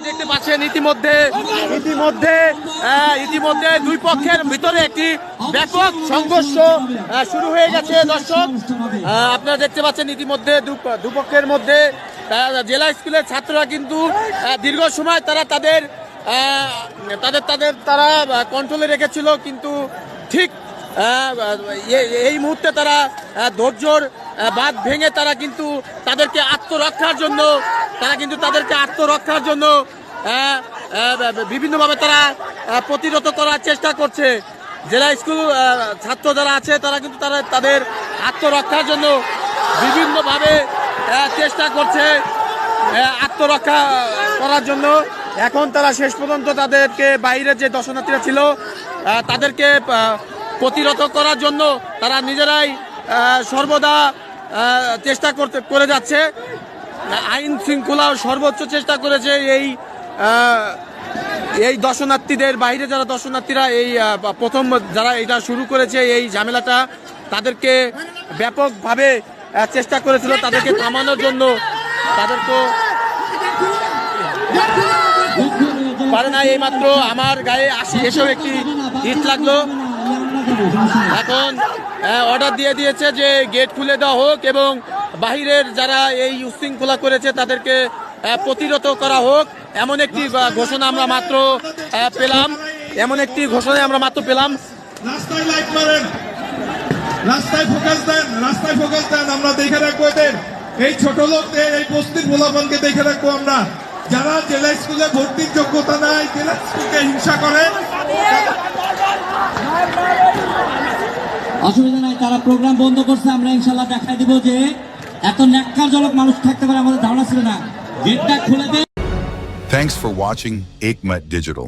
দেখতে পাচ্ছেন ইতিমধ্যে দুই পক্ষের ভিতরে একটি ব্যাপক সংঘর্ষ শুরু হয়ে গেছে। দর্শক, আপনারা দেখতে পাচ্ছেন ইতিমধ্যে দুপক্ষের মধ্যে জেলা স্কুলের ছাত্ররা কিন্তু দীর্ঘ সময় তাদের কন্ট্রোলে রেখেছিল, কিন্তু ঠিক এই মুহূর্তে তারা ধৈর্যর বাঁধ ভেঙে তারা কিন্তু তাদেরকে আত্মরক্ষার জন্য বিভিন্নভাবে তারা প্রতিরোধ করার চেষ্টা করছে। জেলা স্কুল ছাত্র যারা আছে তারা কিন্তু তাদের আত্মরক্ষার জন্য বিভিন্নভাবে চেষ্টা করছে আত্মরক্ষা করার জন্য। এখন তারা শেষ পর্যন্ত তাদেরকে বাইরের যে দর্শনার্থীরা ছিল তাদেরকে প্রতিরোধ করার জন্য তারা নিজেরাই সর্বদা চেষ্টা করে যাচ্ছে। আইন শৃঙ্খলা সর্বোচ্চ চেষ্টা করেছে এই দর্শনার্থীদের, বাইরে যারা দর্শনার্থীরা এই প্রথম যারা এটা শুরু করেছে এই ঝামেলাটা, তাদেরকে ব্যাপকভাবে চেষ্টা করেছিল তাদেরকে থামানোর জন্য। তাদেরকে পারে না, এইমাত্র আমার গায়ে এসব একটি ইট লাগলো। এখন অর্ডার দিয়ে দিয়েছে যে গেট খুলে দেওয়া হোক এবং বাহিরের যারা এই উশৃঙ্খলা করেছে তাদেরকে প্রতিরোধ করা হোক, এমন একটি ঘোষণা আমরা মাত্র পেলাম। রাস্তায় লাইট মারেন, রাস্তায় ফোকাস দেন, আমরা দেখে রাখবো এদের। এই ছোট লোকদের, এই বস্তির গোলাপানকে দেখে রাখবো আমরা। যারা জেলা স্কুলে ভর্তির যোগ্যতা নাই, জেলা স্কুলকে হিংসা করে, অসুবিধা নাই, তারা প্রোগ্রাম বন্ধ করছে। আমরা ইনশাল্লাহ দেখাই দিব যে এত ন্যাক্কারজনক মানুষ থাকতে পারে, আমাদের ধারণা ছিল না। গেটটা খুলে দেন। Thanks for watching Aikmat Digital.